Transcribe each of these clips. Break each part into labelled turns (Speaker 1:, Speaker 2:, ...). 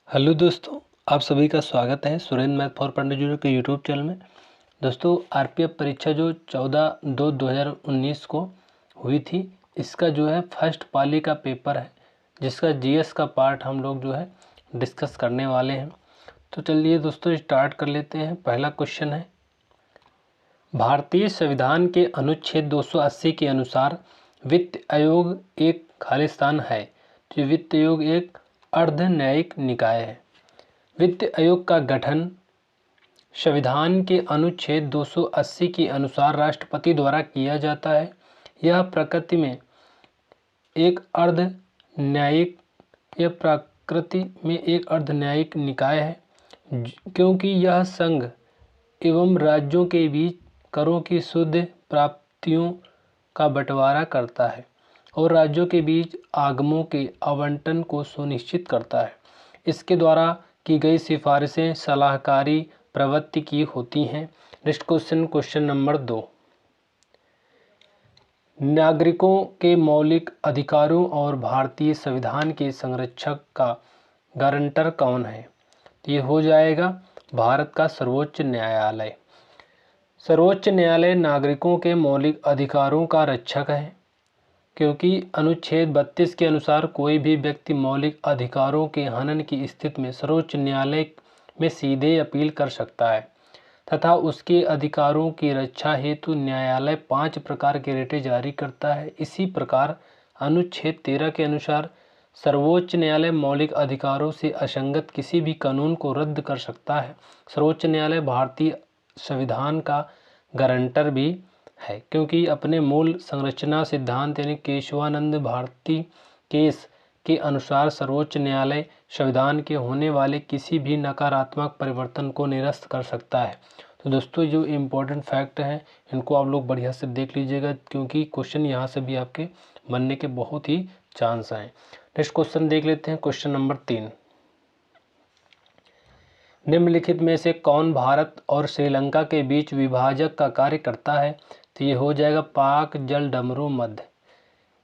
Speaker 1: Hello दोस्तों, आप सभी का स्वागत है सुरेंद्र मैथ फॉर पंडित के यूट्यूब चैनल में। दोस्तों, आरपीएफ परीक्षा जो 14/2/2019 को हुई थी, इसका जो है फर्स्ट पाली का पेपर है, जिसका जीएस का पार्ट हम लोग जो है डिस्कस करने वाले हैं। तो चलिए दोस्तों स्टार्ट कर लेते हैं। पहला क्वेश्चन है, भारतीय संविधान के अनुच्छेद 280 के अनुसार वित्त आयोग एक खालिस्तान है। तो वित्त आयोग एक अर्ध न्यायिक निकाय है। वित्त आयोग का गठन संविधान के अनुच्छेद 280 के अनुसार राष्ट्रपति द्वारा किया जाता है। यह प्रकृति में एक अर्ध न्यायिक निकाय है, क्योंकि यह संघ एवं राज्यों के बीच करों की शुद्ध प्राप्तियों का बंटवारा करता है और राज्यों के बीच आगमों के आवंटन को सुनिश्चित करता है। इसके द्वारा की गई सिफारिशें सलाहकारी प्रवृत्ति की होती हैं। नेक्स्ट क्वेश्चन नंबर 2, नागरिकों के मौलिक अधिकारों और भारतीय संविधान के संरक्षक का गारंटर कौन है? ये हो जाएगा भारत का सर्वोच्च न्यायालय। सर्वोच्च न्यायालय नागरिकों के मौलिक अधिकारों का रक्षक है, क्योंकि अनुच्छेद 32 के अनुसार कोई भी व्यक्ति मौलिक अधिकारों के हनन की स्थिति में सर्वोच्च न्यायालय में सीधे अपील कर सकता है तथा उसके अधिकारों की रक्षा हेतु न्यायालय 5 प्रकार के रिटें जारी करता है। इसी प्रकार अनुच्छेद 13 के अनुसार सर्वोच्च न्यायालय मौलिक अधिकारों से असंगत किसी भी कानून को रद्द कर सकता है। सर्वोच्च न्यायालय भारतीय संविधान का गारंटर भी है, क्योंकि अपने मूल संरचना सिद्धांत यानी केशवानंद भारती केस के अनुसार सर्वोच्च न्यायालय संविधान के होने वाले किसी भी नकारात्मक परिवर्तन को निरस्त कर सकता है। तो दोस्तों, जो इम्पोर्टेंट फैक्ट हैं इनको आप लोग बढ़िया से देख लीजिएगा, क्योंकि क्वेश्चन यहाँ से भी आपके बनने के बहुत ही चांस हैं। नेक्स्ट क्वेश्चन देख लेते हैं। क्वेश्चन नंबर 3, निम्नलिखित में से कौन भारत और श्रीलंका के बीच विभाजक का कार्य करता है? तो ये हो जाएगा पाक जलडमरू मध्य।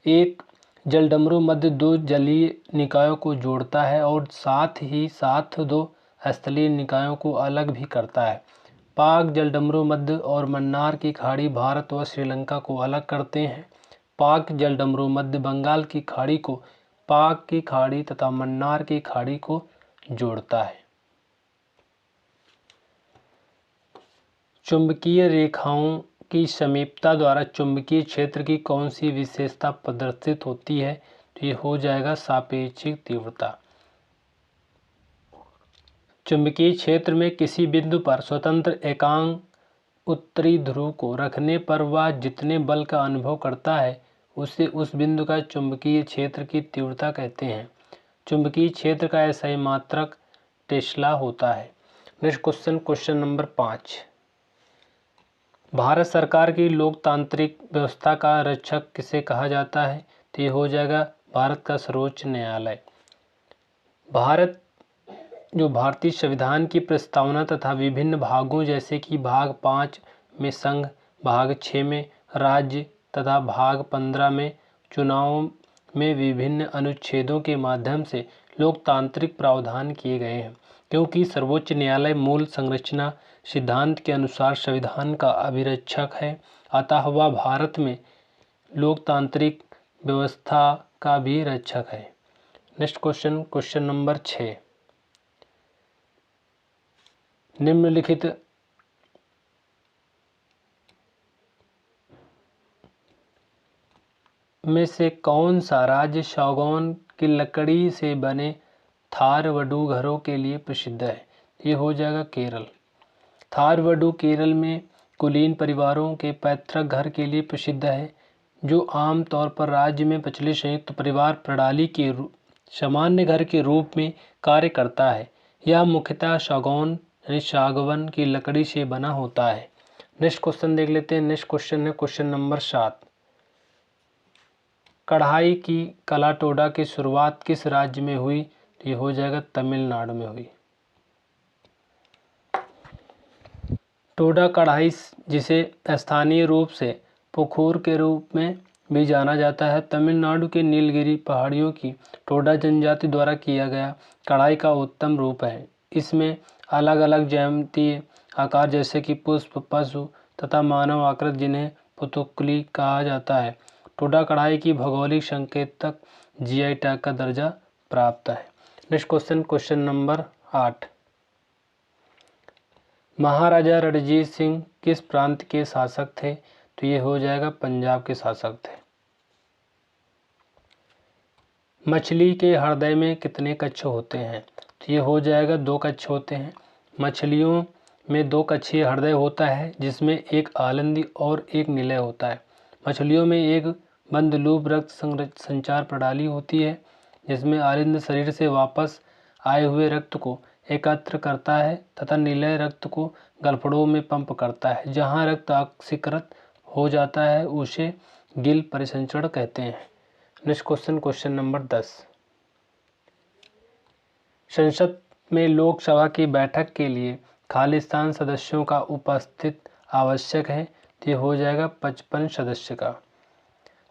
Speaker 1: एक जलडमरू मध्य 2 जलीय निकायों को जोड़ता है और साथ ही साथ 2 स्थलीय निकायों को अलग भी करता है। पाक जलडमरू मध्य और मन्नार की खाड़ी भारत व श्रीलंका को अलग करते हैं। पाक जलडमरू मध्य बंगाल की खाड़ी को पाक की खाड़ी तथा मन्नार की खाड़ी को जोड़ता है। चुंबकीय रेखाओं की समीपता द्वारा चुंबकीय क्षेत्र की कौन सी विशेषता प्रदर्शित होती है? तो ये हो जाएगा सापेक्षिक तीव्रता। चुंबकीय क्षेत्र में किसी बिंदु पर स्वतंत्र एकांक उत्तरी ध्रुव को रखने पर वह जितने बल का अनुभव करता है उसे उस बिंदु का चुंबकीय क्षेत्र की तीव्रता कहते हैं। चुंबकीय क्षेत्र का SI मात्रक टेस्ला होता है। नेक्स्ट क्वेश्चन नंबर 5, भारत सरकार की लोकतांत्रिक व्यवस्था का रक्षक किसे कहा जाता है? तो ये हो जाएगा भारत का सर्वोच्च न्यायालय। भारतीय संविधान की प्रस्तावना तथा विभिन्न भागों जैसे कि भाग 5 में संघ, भाग 6 में राज्य तथा भाग 15 में चुनाव में विभिन्न अनुच्छेदों के माध्यम से लोकतांत्रिक प्रावधान किए गए हैं। क्योंकि सर्वोच्च न्यायालय मूल संरचना सिद्धांत के अनुसार संविधान का अभिरक्षक है, अतः वह भारत में लोकतांत्रिक व्यवस्था का भी रक्षक है। नेक्स्ट क्वेश्चन नंबर 6, निम्नलिखित में से कौन सा राज्य सागौन की लकड़ी से बने थारवडू घरों के लिए प्रसिद्ध है? ये हो जाएगा केरल। थारवडू केरल में कुलीन परिवारों के पैतृक घर के लिए प्रसिद्ध है, जो आम तौर पर राज्य में प्रचलित संयुक्त परिवार प्रणाली के सामान्य घर के रूप में कार्य करता है। यह मुख्यतः सागौन यानी सागवन की लकड़ी से बना होता है। नेक्स्ट क्वेश्चन देख लेते हैं। नेक्स्ट क्वेश्चन है क्वेश्चन नंबर 7, कढ़ाई की कला टोडा की शुरुआत किस राज्य में हुई? तो ये हो जाएगा तमिलनाडु में हुई। टोडा कढ़ाई, जिसे स्थानीय रूप से पुखूर के रूप में भी जाना जाता है। तमिलनाडु के नीलगिरी पहाड़ियों की टोडा जनजाति द्वारा किया गया कढ़ाई का उत्तम रूप है। इसमें अलग अलग ज्यामितीय आकार जैसे कि पुष्प, पशु तथा मानव आकृति जिन्हें पुतुकली कहा जाता है। टोडा कढ़ाई की भौगोलिक संकेतक जीआई टैग का दर्जा प्राप्त है। Next question, question number 8। महाराजा रणजीत सिंह किस प्रांत के शासक थे? तो ये हो जाएगा पंजाब के शासक थे। मछली के हृदय में कितने कक्ष होते हैं? तो ये हो जाएगा 2 कक्ष होते हैं। मछलियों में 2 कक्षीय हृदय होता है जिसमें एक आलंदी और एक निलय होता है। मछलियों में एक बंद लूप रक्त संचार प्रणाली होती है जिसमें आलिंद शरीर से वापस आए हुए रक्त को एकत्र करता है तथा निलय रक्त को गलफड़ों में पंप करता है। जहां रक्त ऑक्सीकृत हो जाता है उसे गिल परिसंचरण कहते हैं। Next question, question number 10। संसद में लोकसभा की बैठक के लिए खालिस्तान सदस्यों का उपस्थित आवश्यक है। तो ये हो जाएगा 55 सदस्य का।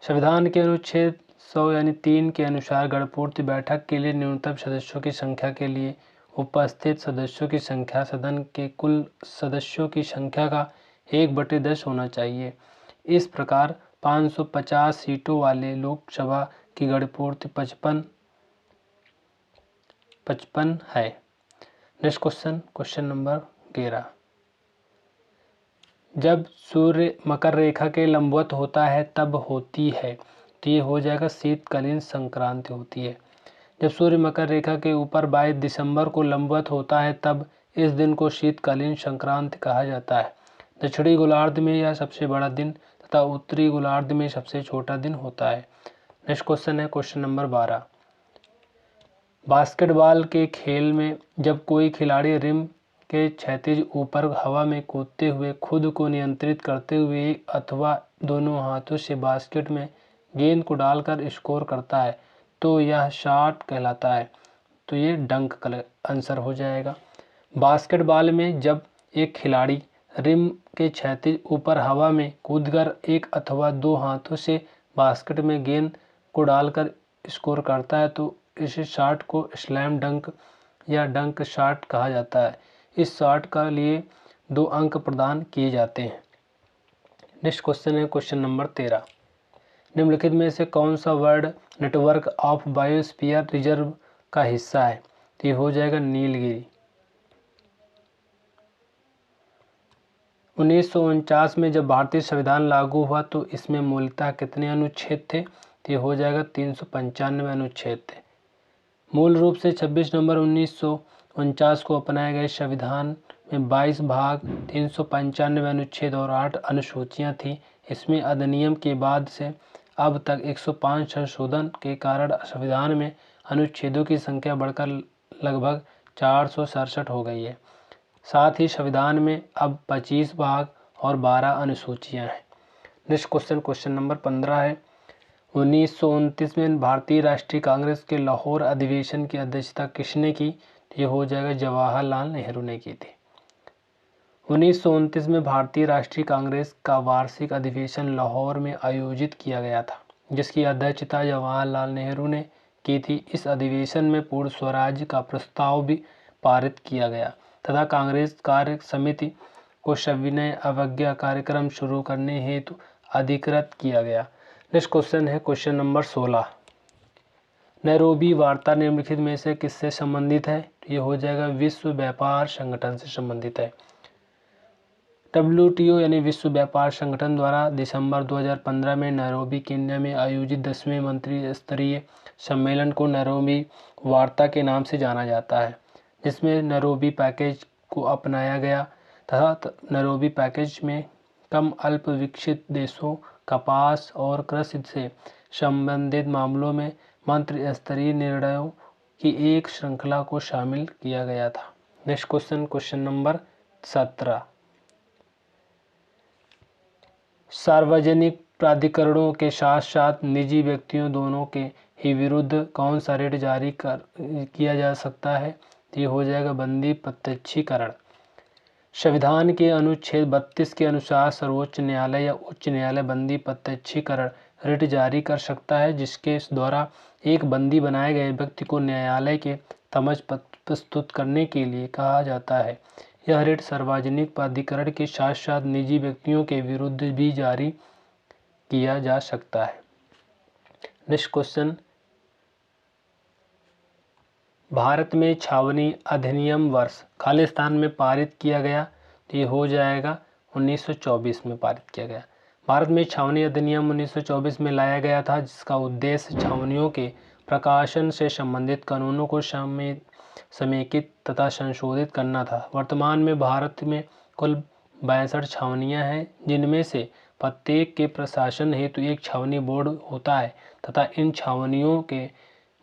Speaker 1: संविधान के अनुच्छेद 100 यानी 3 के अनुसार गणपूर्ति बैठक के लिए न्यूनतम सदस्यों की संख्या के लिए उपस्थित सदस्यों की संख्या सदन के कुल सदस्यों की संख्या का 1/10 होना चाहिए। इस प्रकार 550 सीटों वाले लोकसभा की गणपूर्ति 55 है। Next question, question number 11। जब सूर्य मकर रेखा के लंबवत होता है तब होती है। तो ये हो जाएगा शीतकालीन संक्रांति होती है। जब सूर्य मकर रेखा के ऊपर 22 दिसंबर को लंबवत होता है तब इस दिन को शीतकालीन संक्रांति कहा जाता है। दक्षिणी गोलार्ध में यह सबसे बड़ा दिन तथा उत्तरी गोलार्ध में सबसे छोटा दिन होता है। नेक्स्ट क्वेश्चन है क्वेश्चन नंबर 12। बास्केटबॉल के खेल में जब कोई खिलाड़ी रिम के क्षैतिज ऊपर हवा में कूदते हुए खुद को नियंत्रित करते हुए अथवा दोनों हाथों से बास्केट में गेंद को डालकर स्कोर करता है तो यह शॉट कहलाता है। तो ये डंक आंसर हो जाएगा। बास्केटबॉल में जब एक खिलाड़ी रिम के क्षैतिज ऊपर हवा में कूदकर एक अथवा 2 हाथों से बास्केट में गेंद को डालकर स्कोर करता है तो इस शॉट को स्लैम डंक या डंक शॉट कहा जाता है। इस शॉट का लिए 2 अंक प्रदान किए जाते हैं। नेक्स्ट क्वेश्चन है क्वेश्चन नंबर 13। निम्नलिखित में से कौन सा world network of biosphere reserve का हिस्सा है? तो ये हो जाएगा नीलगिरी। 1949 में जब भारतीय संविधान लागू हुआ तो इसमें मूलतः कितने अनुच्छेद थे? तो ये हो जाएगा 395 अनुच्छेद थे। मूल रूप से 26 नवंबर 1949 को अपनाए गए संविधान में 22 भाग, 395 अनुच्छेद और 8 अनुसूचियां थीं। इसमें अधिनियम के बाद से अब तक 105 संशोधन के कारण संविधान में अनुच्छेदों की संख्या बढ़कर लगभग 467 हो गई है। साथ ही संविधान में अब 25 भाग और 12 अनुसूचियां हैं। नेक्स्ट क्वेश्चन, क्वेश्चन नंबर 15 है। 1929 में भारतीय राष्ट्रीय कांग्रेस के लाहौर अधिवेशन की अध्यक्षता किसने की? ये हो जाएगा जवाहरलाल नेहरू ने की थी। 1929 में भारतीय राष्ट्रीय कांग्रेस का वार्षिक अधिवेशन लाहौर में आयोजित किया गया था जिसकी अध्यक्षता जवाहरलाल नेहरू ने की थी। इस अधिवेशन में पूर्ण स्वराज्य का प्रस्ताव भी पारित किया गया तथा कांग्रेस कार्य समिति को सविनय अवज्ञा कार्यक्रम शुरू करने हेतु अधिकृत किया गया। नेक्स्ट क्वेश्चन है क्वेश्चन नंबर 16। नैरोबी वार्ता निम्नलिखित में से किससे संबंधित है? ये हो जाएगा विश्व व्यापार संगठन से संबंधित है। WTO यानी विश्व व्यापार संगठन द्वारा दिसंबर 2015 में नैरोबी केन्या में आयोजित 10वें मंत्री स्तरीय सम्मेलन को नैरोबी वार्ता के नाम से जाना जाता है जिसमें नैरोबी पैकेज को अपनाया गया तथा नैरोबी पैकेज में कम अल्प विकसित देशों कपास और कृषि से संबंधित मामलों में मंत्री स्तरीय निर्णयों की एक श्रृंखला को शामिल किया गया था। Next question, question number 17। सार्वजनिक प्राधिकरणों के साथ साथ निजी व्यक्तियों दोनों के ही विरुद्ध कौन सा ऋण जारी किया जा सकता है? ये हो जाएगा बंदी प्रत्यक्षीकरण। संविधान के अनुच्छेद 32 के अनुसार सर्वोच्च न्यायालय या उच्च न्यायालय बंदी प्रत्यक्षीकरण रिट जारी कर सकता है, जिसके द्वारा एक बंदी बनाए गए व्यक्ति को न्यायालय के समक्ष प्रस्तुत करने के लिए कहा जाता है। यह रिट सार्वजनिक प्राधिकरण के साथ साथ निजी व्यक्तियों के विरुद्ध भी जारी किया जा सकता है। नेक्स्ट क्वेश्चन, भारत में छावनी अधिनियम वर्ष खालिस्तान में पारित किया गया? तो ये हो जाएगा 1924 में पारित किया गया। भारत में छावनी अधिनियम 1924 में लाया गया था, जिसका उद्देश्य छावनियों के प्रकाशन से संबंधित कानूनों को समेकित तथा संशोधित करना था। वर्तमान में भारत में कुल 62 छावनियाँ हैं, जिनमें से प्रत्येक के प्रशासन हेतु एक छावनी बोर्ड होता है तथा इन छावनियों के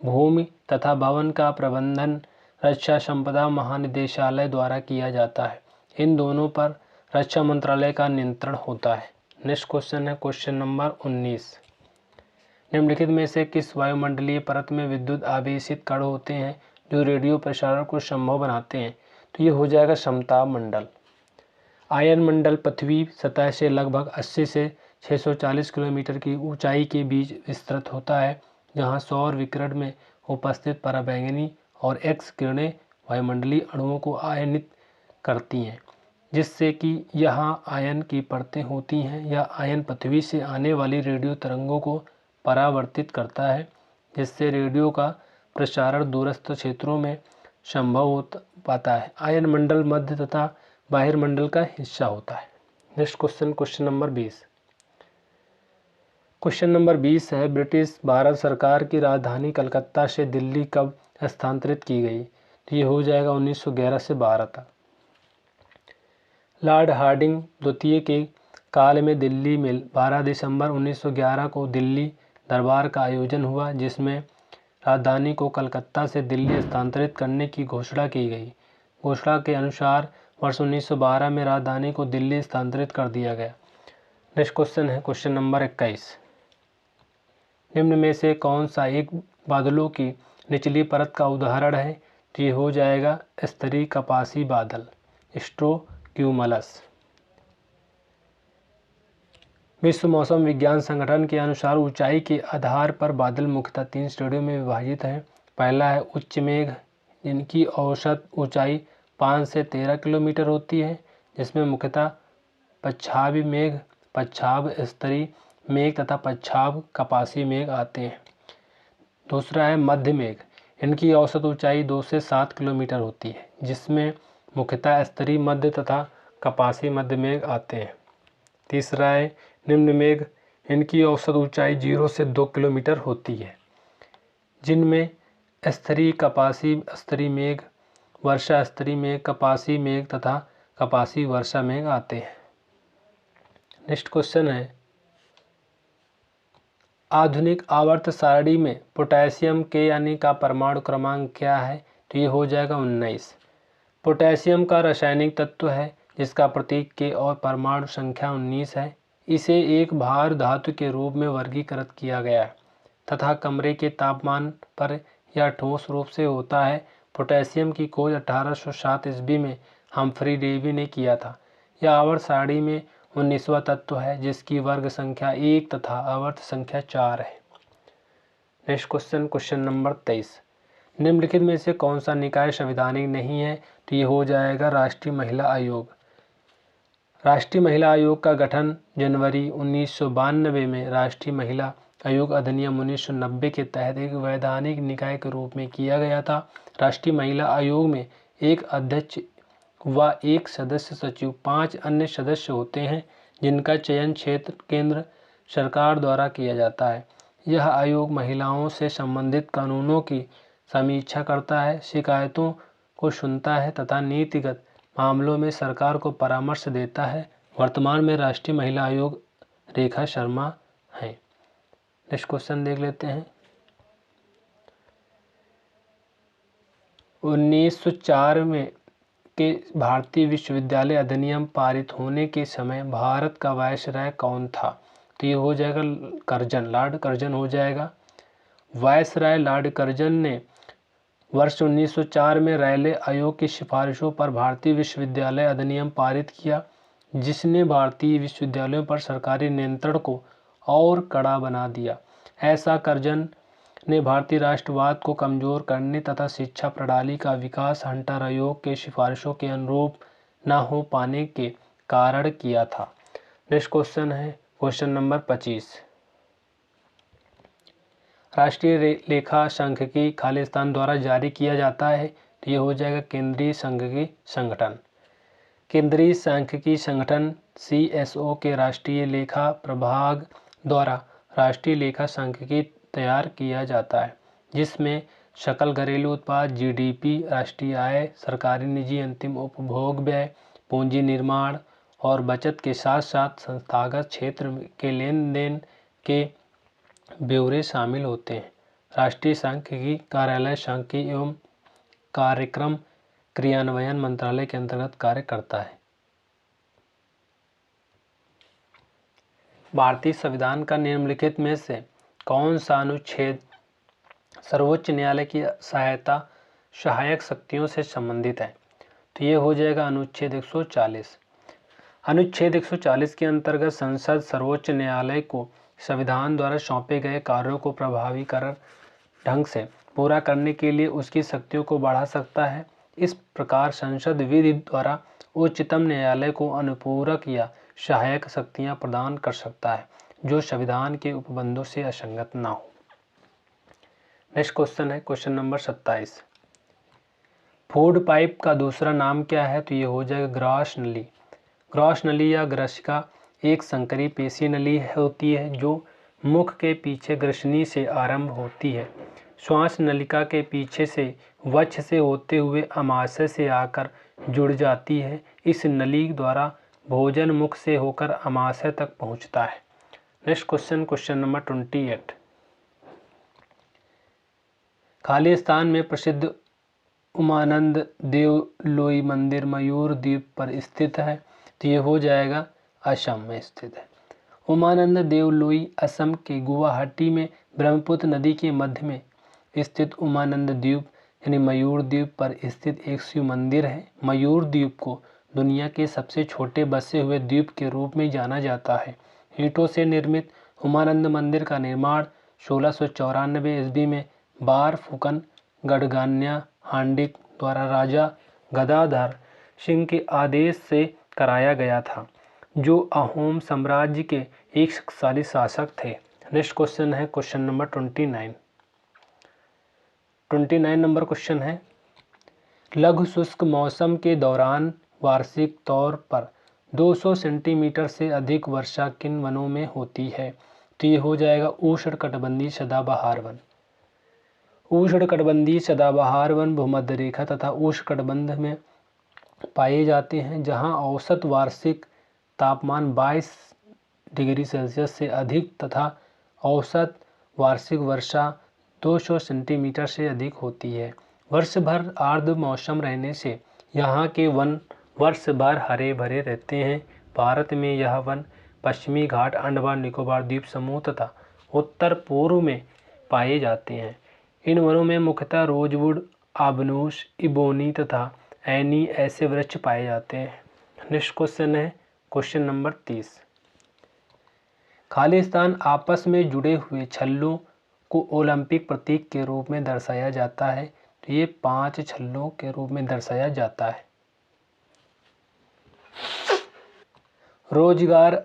Speaker 1: भूमि तथा भवन का प्रबंधन रक्षा संपदा महानिदेशालय द्वारा किया जाता है। इन दोनों पर रक्षा मंत्रालय का नियंत्रण होता है। नेक्स्ट क्वेश्चन है क्वेश्चन नंबर 19, निम्नलिखित में से किस वायुमंडलीय परत में विद्युत आवेशित कण होते हैं जो रेडियो प्रसारण को संभव बनाते हैं? तो ये हो जाएगा समताप मंडल। आयन मंडल पृथ्वी सतह से लगभग 80 से 640 किलोमीटर की ऊंचाई के बीच विस्तृत होता है, जहां सौर विकिरण में उपस्थित पराबैंगनी और एक्स किरणें वायुमंडलीय अणुओं को आयनित करती हैं, जिससे कि यहाँ आयन की परतें होती हैं। यह आयन पृथ्वी से आने वाली रेडियो तरंगों को परावर्तित करता है, जिससे रेडियो का प्रसारण दूरस्थ क्षेत्रों में संभव हो पाता है। आयन मंडल मध्य तथा बहिर्मंडल का हिस्सा होता है। Next question, question number 20। Question number 20 है, ब्रिटिश भारत सरकार की राजधानी कलकत्ता से दिल्ली कब स्थानांतरित की गई? तो ये हो जाएगा 1911 से 12 तक। लॉर्ड हार्डिंग द्वितीय के काल में दिल्ली में 12 दिसंबर 1911 को दिल्ली दरबार का आयोजन हुआ, जिसमें राजधानी को कलकत्ता से दिल्ली स्थानांतरित करने की घोषणा की गई। घोषणा के अनुसार वर्ष 1912 में राजधानी को दिल्ली स्थानांतरित कर दिया गया। नेक्स्ट क्वेश्चन है क्वेश्चन नंबर 21, निम्न में से कौन सा एक बादलों की निचली परत का उदाहरण है? तो ये हो जाएगा स्तरीय कपासी बादल, स्ट्रोक्यूमलस। विश्व मौसम विज्ञान संगठन के अनुसार ऊंचाई के आधार पर बादल मुख्यतः 3 श्रेणियों में विभाजित हैं। पहला है उच्च मेघ, जिनकी औसत ऊंचाई 5 से 13 किलोमीटर होती है, जिसमें मुख्यतः पच्छावी मेघ, पच्छाव स्तरीय मेघ तथा पच्छाव कपासी मेघ आते हैं। दूसरा है मध्य मेघ, इनकी औसत ऊंचाई 2 से 7 किलोमीटर होती है, जिसमें मुख्यतः स्तरीय मध्य तथा कपासी मध्य मेघ आते हैं। तीसरा है निम्न मेघ, इनकी औसत ऊंचाई 0 से 2 किलोमीटर होती है, जिनमें स्तरीय कपासी स्तरीय मेघ, वर्षा स्तरीय मेघ, कपासी मेघ तथा कपासी वर्षा मेघ आते हैं। नेक्स्ट क्वेश्चन है, आधुनिक आवर्त सारणी में पोटेशियम के यानी का परमाणु क्रमांक क्या है? तो ये हो जाएगा 19। पोटेशियम का रासायनिक तत्व है, जिसका प्रतीक के और परमाणु संख्या 19 है। इसे एक भार धातु के रूप में वर्गीकृत किया गया है तथा कमरे के तापमान पर यह ठोस रूप से होता है। पोटेशियम की खोज 1807 ईस्वी में हम्फ्री डेवी ने किया था। यह आवर्त सारणी में 19वां तत्व है, जिसकी वर्ग संख्या 1 तथा आवर्त संख्या 4 है। नेक्स्ट क्वेश्चन, क्वेश्चन नंबर 23, निम्नलिखित में से कौन सा निकाय संवैधानिक नहीं है? तो ये हो जाएगा राष्ट्रीय महिला आयोग। राष्ट्रीय महिला आयोग का गठन जनवरी 1992 में राष्ट्रीय महिला आयोग अधिनियम 1990 के तहत एक वैधानिक निकाय के रूप में किया गया था। राष्ट्रीय महिला आयोग में एक अध्यक्ष व एक सदस्य सचिव, 5 अन्य सदस्य होते हैं, जिनका चयन क्षेत्र केंद्र सरकार द्वारा किया जाता है। यह आयोग महिलाओं से संबंधित कानूनों की समीक्षा करता है, शिकायतों को सुनता है तथा नीतिगत मामलों में सरकार को परामर्श देता है। वर्तमान में राष्ट्रीय महिला आयोग रेखा शर्मा हैं। नेक्स्ट क्वेश्चन देख लेते हैं। 1904 में के भारतीय विश्वविद्यालय अधिनियम पारित होने के समय भारत का वायसराय कौन था? तो ये हो जाएगा कर्जन, लॉर्ड कर्जन हो जाएगा। वायसराय लॉर्ड कर्जन ने वर्ष 1904 में रायले आयोग की सिफारिशों पर भारतीय विश्वविद्यालय अधिनियम पारित किया, जिसने भारतीय विश्वविद्यालयों पर सरकारी नियंत्रण को और कड़ा बना दिया। ऐसा कर्जन ने भारतीय राष्ट्रवाद को कमजोर करने तथा शिक्षा प्रणाली का विकास हंटर आयोग के सिफारिशों के अनुरूप न हो पाने के कारण किया था। नेक्स्ट क्वेश्चन है क्वेश्चन नंबर 25। राष्ट्रीय लेखा सांख्यिकी खालिस्तान द्वारा जारी किया जाता है, तो ये हो जाएगा केंद्रीय सांख्यिकी संगठन। केंद्रीय सांख्यिकी संगठन CSO के राष्ट्रीय लेखा प्रभाग द्वारा राष्ट्रीय लेखा सांख्यिकी तैयार किया जाता है, जिसमें सकल घरेलू उत्पाद GDP, राष्ट्रीय आय, सरकारी निजी अंतिम उपभोग व्यय, पूंजी निर्माण और बचत के साथ साथ संस्थागत क्षेत्र के लेन देन के ब्यौरे शामिल होते हैं। राष्ट्रीय सांख्यिकी कार्यालय सांख्यिकी एवं कार्यक्रम क्रियान्वयन मंत्रालय के अंतर्गत कार्य करता है। भारतीय संविधान का निम्नलिखित में से कौन सा अनुच्छेद सर्वोच्च न्यायालय की सहायक शक्तियों से संबंधित है? तो ये हो जाएगा अनुच्छेद 140। अनुच्छेद 140 के अंतर्गत संसद सर्वोच्च न्यायालय को संविधान द्वारा सौंपे गए कार्यों को प्रभावीकर ढंग से पूरा करने के लिए उसकी शक्तियों को बढ़ा सकता है। इस प्रकार संसद विधि द्वारा उच्चतम न्यायालय को अनुपूरक या सहायक शक्तियां प्रदान कर सकता है, जो संविधान के उपबंधों से असंगत न हो। नेक्स्ट क्वेश्चन है क्वेश्चन नंबर 27। फूड पाइप का दूसरा नाम क्या है? तो ये हो जाएगा ग्रास नली। ग्रास नली या ग्रसिका एक संकरी पेशी नली होती है जो मुख के पीछे ग्रसनी से आरंभ होती है। श्वास नलिका के पीछे से वक्ष से होते हुए आमाशय से आकर जुड़ जाती है। इस नली द्वारा भोजन मुख से होकर आमाशय तक पहुंचता है। Next question question number 28। Khalistan में प्रसिद्ध उमानंद देव लोई मंदिर मयूर द्वीप पर स्थित है, तो ये हो जाएगा असम में स्थित है। उमानंद देव लोई असम के गुवाहाटी में ब्रह्मपुत्र नदी के मध्य में स्थित उमानंद द्वीप यानी मयूर द्वीप पर स्थित एक शिव मंदिर है। मयूर द्वीप को दुनिया के सबसे छोटे बसे हुए द्वीप के रूप में जाना जाता है। ईंटों से निर्मित उमानंद मंदिर का निर्माण 1694 ईस्वी में बार फुकन गढ़गान्या हांडिक द्वारा राजा गदाधर सिंह के आदेश से कराया गया था, जो अहोम साम्राज्य के एक शक्तिशाली शासक थे। नेक्स्ट क्वेश्चन है क्वेश्चन नंबर 29 नंबर क्वेश्चन है, लघु शुष्क मौसम के दौरान वार्षिक तौर पर 200 सेंटीमीटर से अधिक वर्षा किन वनों में होती है? तो ये हो जाएगा उष्णकटिबंधीय सदाबहार वन। उष्णकटिबंधीय सदाबहार वन भूमध्य रेखा तथा उष्णकटिबंध में पाए जाते हैं, जहां औसत वार्षिक तापमान 22 डिग्री सेल्सियस से अधिक तथा औसत वार्षिक वर्षा 200 सेंटीमीटर से अधिक होती है। वर्ष भर आर्द्र मौसम रहने से यहाँ के वन वर्ष भर हरे भरे रहते हैं। भारत में यह वन पश्चिमी घाट, अंडमान निकोबार द्वीप समूह तथा उत्तर पूर्व में पाए जाते हैं। इन वनों में मुख्यतः रोजवुड, आबनूस, इबोनी तथा एनी ऐसे वृक्ष पाए जाते हैं। नेक्स्ट क्वेश्चन है क्वेश्चन नंबर 30। खालिस्तान आपस में जुड़े हुए छल्लों को ओलंपिक प्रतीक के रूप में दर्शाया जाता है, तो ये 5 छल्लों के रूप में दर्शाया जाता है। रोजगार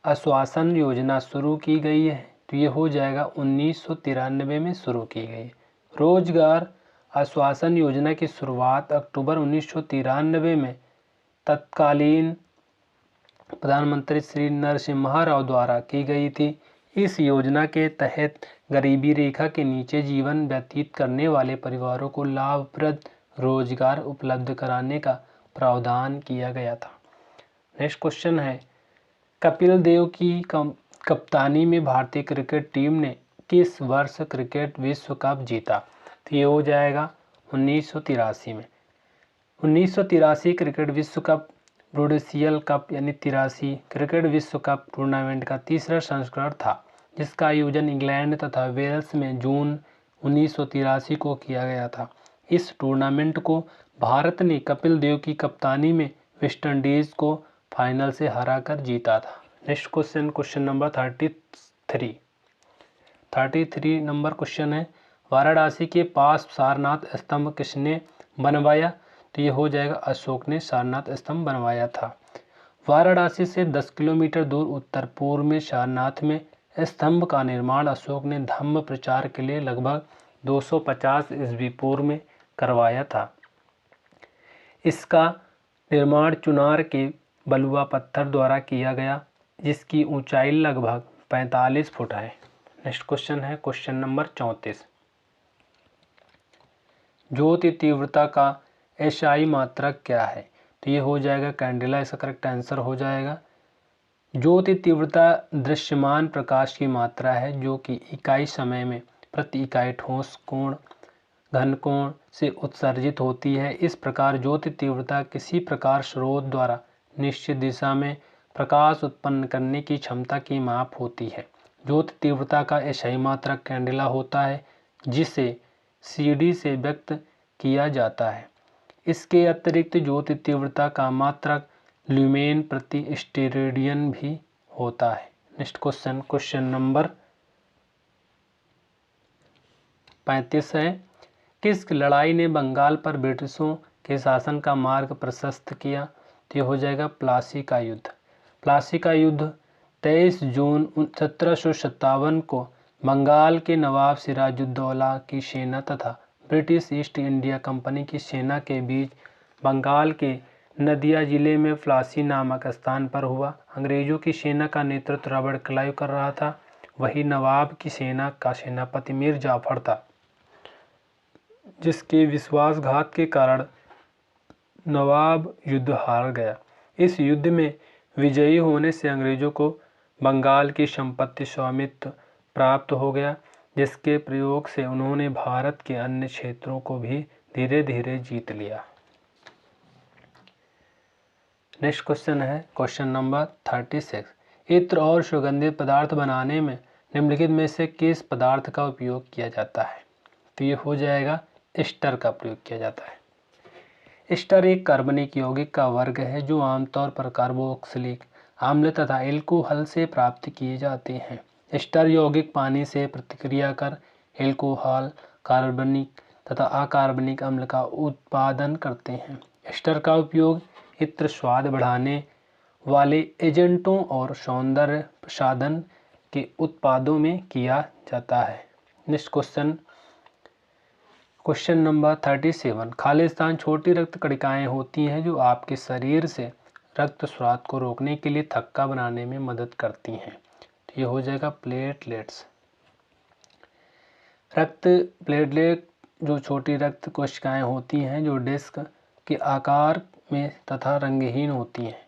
Speaker 1: आश्वासन योजना शुरू की गई है, तो ये हो जाएगा 1993 में शुरू की गई। रोजगार आश्वासन योजना की शुरुआत अक्टूबर 1993 में तत्कालीन प्रधानमंत्री श्री नरसिम्हा राव द्वारा की गई थी। इस योजना के तहत गरीबी रेखा के नीचे जीवन व्यतीत करने वाले परिवारों को लाभप्रद रोजगार उपलब्ध कराने का प्रावधान किया गया था। नेक्स्ट क्वेश्चन है, कपिल देव की कप्तानी में भारतीय क्रिकेट टीम ने किस वर्ष क्रिकेट विश्व कप जीता? तो ये हो जाएगा 1983 में। 1983 क्रिकेट विश्व कप ब्रूडेशियल कप यानी 83 क्रिकेट विश्व कप टूर्नामेंट का तीसरा संस्करण था, जिसका आयोजन इंग्लैंड तथा वेल्स में जून 1983 को किया गया था। इस टूर्नामेंट को भारत ने कपिल देव की कप्तानी में वेस्टइंडीज को फाइनल से हराकर जीता था। Next question, question number 33 number question है, वाराणसी के पास सारनाथ स्तंभ किसने बनवाया? तो ये हो जाएगा अशोक ने सारनाथ स्तंभ बनवाया था। वाराणसी से 10 किलोमीटर दूर उत्तर पूर्व में सारनाथ में स्तंभ का निर्माण अशोक ने धम्म प्रचार के लिए लगभग 250 ईस्वी पूर्व में करवाया था। इसका निर्माण चुनार के बलुआ पत्थर द्वारा किया गया, जिसकी ऊंचाई लगभग 45 फुट है। नेक्स्ट क्वेश्चन है क्वेश्चन नंबर 34, ज्योति तीव्रता का एसआई मात्रक क्या है? तो ये हो जाएगा कैंडेला, इसका करेक्ट आंसर हो जाएगा। ज्योति तीव्रता दृश्यमान प्रकाश की मात्रा है जो कि इकाई समय में प्रति इकाई ठोस कोण घन कोण से उत्सर्जित होती है। इस प्रकार ज्योति तीव्रता किसी प्रकार स्रोत द्वारा निश्चित दिशा में प्रकाश उत्पन्न करने की क्षमता की माप होती है। ज्योति तीव्रता का एसआई मात्रक कैंडेला होता है, जिसे सीडी से व्यक्त किया जाता है। इसके अतिरिक्त ज्योति तीव्रता का मात्रक ल्यूमेन प्रति स्टेरेडियन भी होता है। नेक्स्ट क्वेश्चन, क्वेश्चन नंबर 35 है, किस लड़ाई ने बंगाल पर ब्रिटिशों के शासन का मार्ग प्रशस्त किया? तो ये हो जाएगा प्लासी का युद्ध। प्लासी का युद्ध 23 जून 1757 को बंगाल के नवाब सिराजुद्दौला की सेना तथा ब्रिटिश ईस्ट इंडिया कंपनी की सेना के बीच बंगाल के नदिया जिले में प्लासी नामक स्थान पर हुआ। अंग्रेजों की सेना का नेतृत्व रॉबर्ट क्लाइव कर रहा था। वही नवाब की सेना का सेनापति मीर जाफर था, जिसके विश्वासघात के कारण नवाब युद्ध हार गया। इस युद्ध में विजयी होने से अंग्रेजों को बंगाल की संपत्ति स्वामित्व प्राप्त हो गया, जिसके प्रयोग से उन्होंने भारत के अन्य क्षेत्रों को भी धीरे धीरे जीत लिया। नेक्स्ट क्वेश्चन है क्वेश्चन नंबर 36, इत्र और सुगंधित पदार्थ बनाने में निम्नलिखित में से किस पदार्थ का उपयोग किया जाता है? तो ये हो जाएगा एस्टर का प्रयोग किया जाता है। एस्टर एक कार्बनिक यौगिक का वर्ग है जो आमतौर पर कार्बोक्सिलिक अम्ल तथा एल्कोहल से प्राप्त किए जाते हैं। एस्टर यौगिक पानी से प्रतिक्रिया कर एल्कोहल, कार्बनिक तथा अकार्बनिक अम्ल का उत्पादन करते हैं। एस्टर का उपयोग इत्र, स्वाद बढ़ाने वाले एजेंटों और सौंदर्य प्रसाधन के उत्पादों में किया जाता है। Next question, question number 37, Khalistan छोटी रक्त कणिकाएं होती हैं जो आपके शरीर से रक्त स्राव को रोकने के लिए थक्का बनाने में मदद करती हैं। तो ये हो जाएगा प्लेटलेट्स। प्लेटलेट जो छोटी रक्त कोशिकाएं होती हैं जो डिस्क के आकार में तथा रंगहीन होती हैं,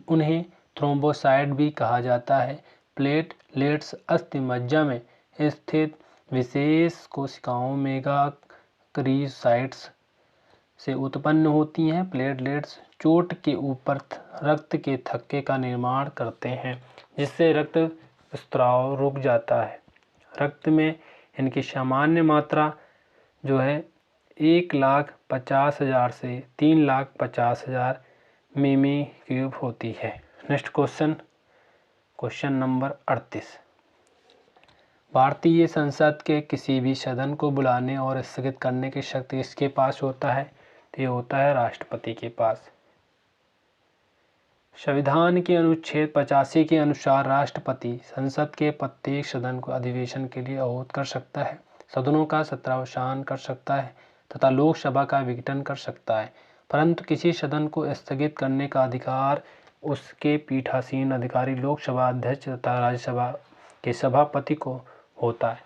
Speaker 1: उन्हें थ्रोम्बोसाइट भी कहा जाता है। प्लेटलेट्स अस्थि मज्जा में स्थित विशेष कोशिकाओं मेगाकरीसाइट्स से उत्पन्न होती हैं। प्लेटलेट्स चोट के ऊपर रक्त के थक्के का निर्माण करते हैं, जिससे रक्त स्राव रुक जाता है। रक्त में इनकी सामान्य मात्रा जो है 1,50,000 से 3,50,000 मिमी क्यूब होती है। नेक्स्ट क्वेश्चन, क्वेश्चन नंबर 38, भारतीय संसद के किसी भी सदन को बुलाने और स्थगित करने की शक्ति किसके पास होता है? तो ये होता है राष्ट्रपति के पास। संविधान के अनुच्छेद 85 के अनुसार राष्ट्रपति संसद के प्रत्येक सदन को अधिवेशन के लिए आहूत कर सकता है, सदनों का सत्रावसान कर सकता है तथा लोकसभा का विघटन कर सकता है, परंतु किसी सदन को स्थगित करने का अधिकार उसके पीठासीन अधिकारी लोकसभा अध्यक्ष तथा राज्यसभा के सभापति को होता है।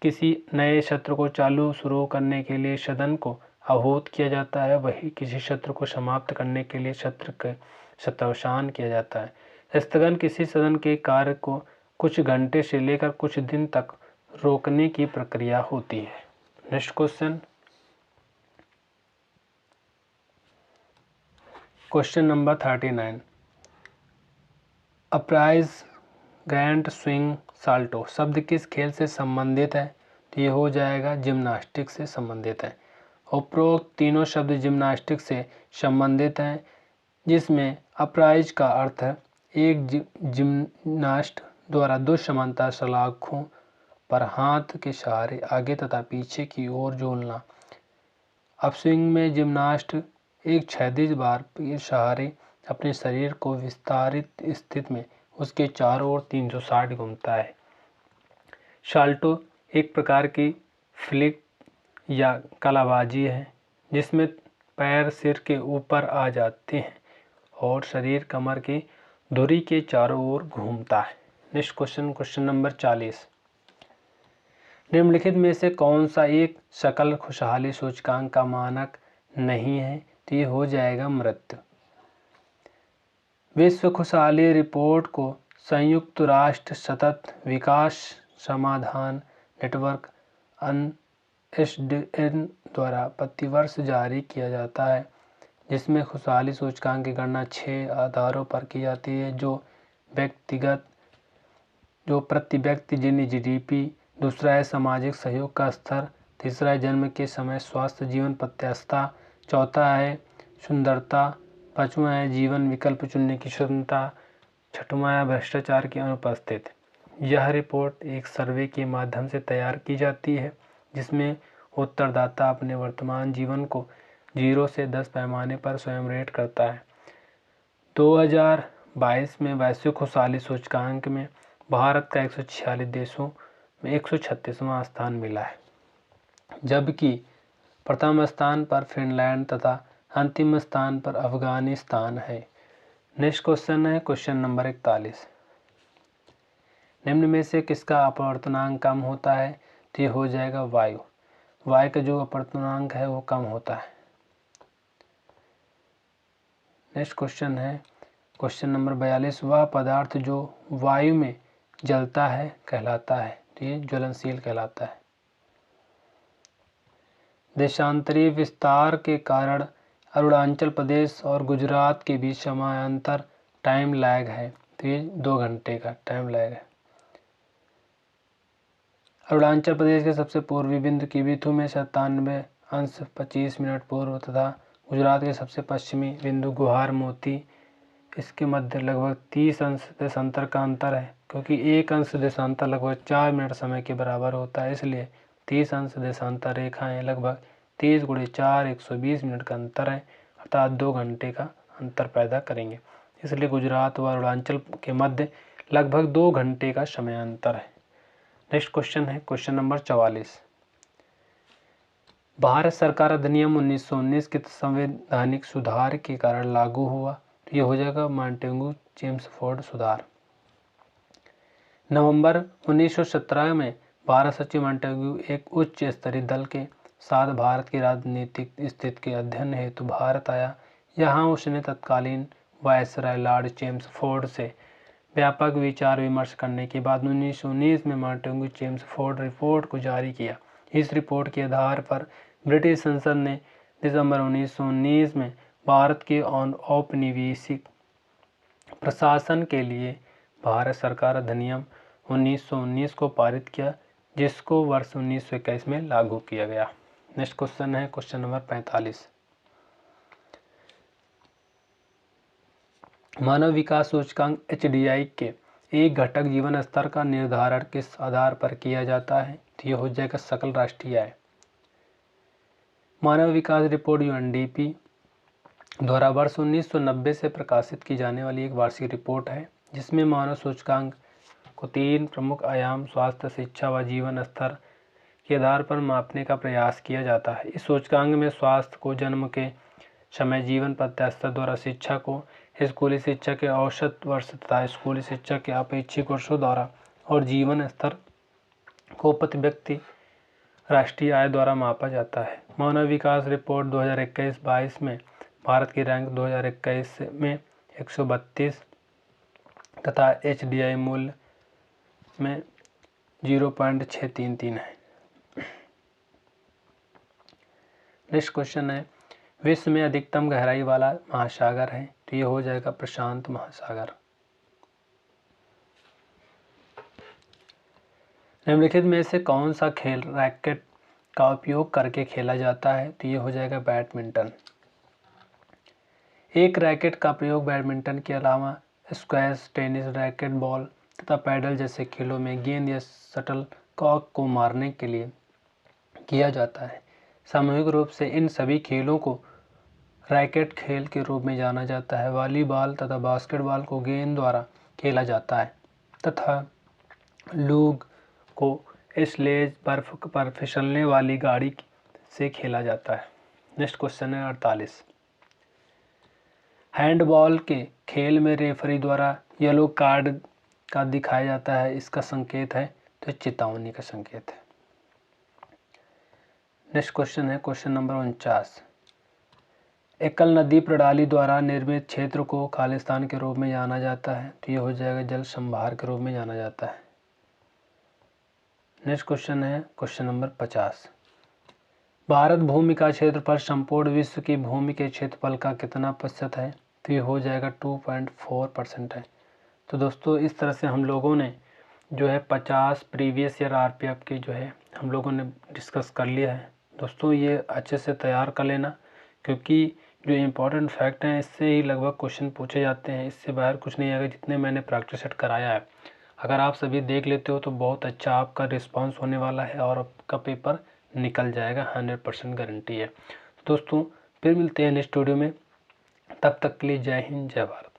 Speaker 1: किसी नए सत्र को शुरू करने के लिए सदन को आहूत किया जाता है, वही किसी सत्र को समाप्त करने के लिए सत्र का सत्रावसान किया जाता है। स्थगन किसी सदन के कार्य को कुछ घंटे से लेकर कुछ दिन तक रोकने की प्रक्रिया होती है। Next question, question number 39, अपराइज grand swing Salto शब्द किस खेल से संबंधित है? तो ये हो जाएगा जिम्नास्टिक से संबंधित है। उपरोक्त तीनों शब्द जिम्नास्टिक से संबंधित हैं, जिसमें अपराइज का अर्थ है एक जिम्नास्ट द्वारा दो समांतर सलाखों पर हाथ के सहारे आगे तथा पीछे की ओर झूलना। अपस्विंग में जिम्नास्ट एक क्षैतिज बार के सहारे अपने शरीर को विस्तारित स्थिति में उसके चारों ओर 360 घूमता है। साल्टो एक प्रकार की फ्लिक या कलाबाजी है जिसमें पैर सिर के ऊपर आ जाते हैं और शरीर कमर की धुरी के चारों ओर घूमता है। Next question number 40। निम्नलिखित में से कौन सा एक सकल खुशहाली सूचकांक का मानक नहीं है? तो ये हो जाएगा मृत्यु। विश्व खुशहाली रिपोर्ट को संयुक्त राष्ट्र सतत विकास समाधान नेटवर्क (UNSDN) द्वारा प्रतिवर्ष जारी किया जाता है, जिसमें खुशहाली सूचकांक की गणना 6 आधारों पर की जाती है, जो प्रति व्यक्ति GDP, दूसरा है सामाजिक सहयोग का स्तर, तीसरा है जन्म के समय स्वास्थ्य जीवन प्रत्याशा, चौथा है सुंदरता, पांचवा है जीवन विकल्प चुनने की स्वतंत्रता, छठवां है भ्रष्टाचार की अनुपस्थिति। यह रिपोर्ट एक सर्वे के माध्यम से तैयार की जाती है जिसमें उत्तरदाता अपने वर्तमान जीवन को 0 से 10 पैमाने पर स्वयं रेट करता है। 2022 में वैश्विक खुशहाली सूचकांक में भारत का 146 देशों में 136वां स्थान मिला है, जबकि प्रथम स्थान पर फिनलैंड तथा अंतिम स्थान पर अफगानिस्तान है। नेक्स्ट क्वेश्चन है क्वेश्चन नंबर 41। निम्न में से किसका अपवर्तनांक कम होता है? तो ये हो जाएगा वायु। वायु का जो अपवर्तनांक है वो कम होता है। नेक्स्ट क्वेश्चन है क्वेश्चन नंबर 42। वह पदार्थ जो वायु में जलता है कहलाता है? तो ये ज्वलनशील कहलाता है। देशांतरीय विस्तार के कारण अरुणाचल प्रदेश और गुजरात के बीच समयांतर टाइम लैग है, तो ये 2 घंटे का टाइम लैग है। अरुणाचल प्रदेश के सबसे पूर्वी बिंदु किबिथु में 97°25' पूर्व तथा गुजरात के सबसे पश्चिमी बिंदु गुहार मोती इसके मध्य लगभग 30 अंश देशांतर का अंतर है। क्योंकि 1 अंश देशांतर लगभग 4 मिनट समय के बराबर होता है, इसलिए 30 अंश देशांतर रेखाएं लगभग 30 × 4 120 मिनट का अंतर है, अर्थात 2 घंटे का अंतर पैदा करेंगे। इसलिए गुजरात व अरुणाचल के मध्य लगभग 2 घंटे का समय अंतर है। नेक्स्ट क्वेश्चन है क्वेश्चन नंबर 44। भारत सरकार अधिनियम 1919 के संवैधानिक सुधार के कारण लागू हुआ, तो ये हो जाएगा मॉन्टेगू चेम्सफोर्ड सुधार। नवंबर 1917 में भारत सचिव मॉन्टेगू एक उच्च स्तरीय दल के साथ भारत की राजनीतिक स्थिति के अध्ययन हेतु भारत आया। यहाँ उसने तत्कालीन वायसराय लॉर्ड चेम्सफोर्ड से व्यापक विचार विमर्श करने के बाद 1919 में मॉन्टेगू चेम्सफोर्ड रिपोर्ट को जारी किया। इस रिपोर्ट के आधार पर ब्रिटिश संसद ने दिसंबर 1919 में भारत के औपनिवेशिक प्रशासन के लिए भारत सरकार अधिनियम 1919 को पारित किया, जिसको वर्ष 1921 में लागू किया गया। नेक्स्ट क्वेश्चन है क्वेश्चन नंबर 45। मानव विकास सूचकांक HDI के एक घटक जीवन स्तर का निर्धारण किस आधार पर किया जाता है? तो ये हो जाएगा सकल राष्ट्रीय आय। मानव विकास रिपोर्ट UNDP द्वारा वर्ष 1990 से प्रकाशित की जाने वाली एक वार्षिक रिपोर्ट है, जिसमें मानव सूचकांक को 3 प्रमुख आयाम स्वास्थ्य, शिक्षा व जीवन स्तर के आधार पर मापने का प्रयास किया जाता है। इस सूचकांक में स्वास्थ्य को जन्म के समय जीवन प्रत्याशा द्वारा, शिक्षा को स्कूली शिक्षा के औसत वर्ष तथा स्कूली शिक्षा के अपेक्षित वर्षों द्वारा और जीवन स्तर को प्रति व्यक्ति राष्ट्रीय आय द्वारा मापा जाता है। मानव विकास रिपोर्ट 2021-22 में भारत की रैंक 2021 में 132 तथा HDI मूल्य में 0.633 है। नेक्स्ट क्वेश्चन है विश्व में अधिकतम गहराई वाला महासागर है? तो ये हो जाएगा प्रशांत महासागर। निम्नलिखित में से कौन सा खेल रैकेट का उपयोग करके खेला जाता है? तो ये हो जाएगा बैडमिंटन। एक रैकेट का प्रयोग बैडमिंटन के अलावा स्क्वैश, टेनिस रैकेट, बॉल तथा पैडल जैसे खेलों में गेंद या शटल कॉक को मारने के लिए किया जाता है। सामूहिक रूप से इन सभी खेलों को रैकेट खेल के रूप में जाना जाता है। वॉलीबॉल तथा बास्केटबॉल को गेंद द्वारा खेला जाता है तथा लूग को स्लेज बर्फ पर फिसलने वाली गाड़ी से खेला जाता है। नेक्स्ट क्वेश्चन है 48। हैंडबॉल के खेल में रेफरी द्वारा येलो कार्ड का दिखाया जाता है, इसका संकेत है तो चेतावनी का संकेत है। नेक्स्ट क्वेश्चन है क्वेश्चन नंबर 49। एकल नदी प्रणाली द्वारा निर्मित क्षेत्र को खालिस्तान के रूप में जाना जाता है, तो ये हो जाएगा जल संभार के रूप में जाना जाता है। नेक्स्ट क्वेश्चन है क्वेश्चन नंबर 50। भारत भूमि का क्षेत्रफल संपूर्ण विश्व की भूमि के क्षेत्रफल का कितना प्रतिशत है, तो ये हो जाएगा 2.4% है। तो दोस्तों इस तरह से हम लोगों ने जो है 50 प्रीवियस ईयर आरपीएफ की जो है हम लोगों ने डिस्कस कर लिया है। दोस्तों ये अच्छे से तैयार कर लेना, क्योंकि जो इम्पोर्टेंट फैक्ट हैं इससे ही लगभग क्वेश्चन पूछे जाते हैं, इससे बाहर कुछ नहीं आएगा। जितने मैंने प्रैक्टिस सेट कराया है, अगर आप सभी देख लेते हो तो बहुत अच्छा आपका रिस्पांस होने वाला है और आपका पेपर निकल जाएगा, 100% गारंटी है। दोस्तों फिर मिलते हैं नेक्स्ट वीडियो में, तब तक के लिए जय हिंद जय भारत।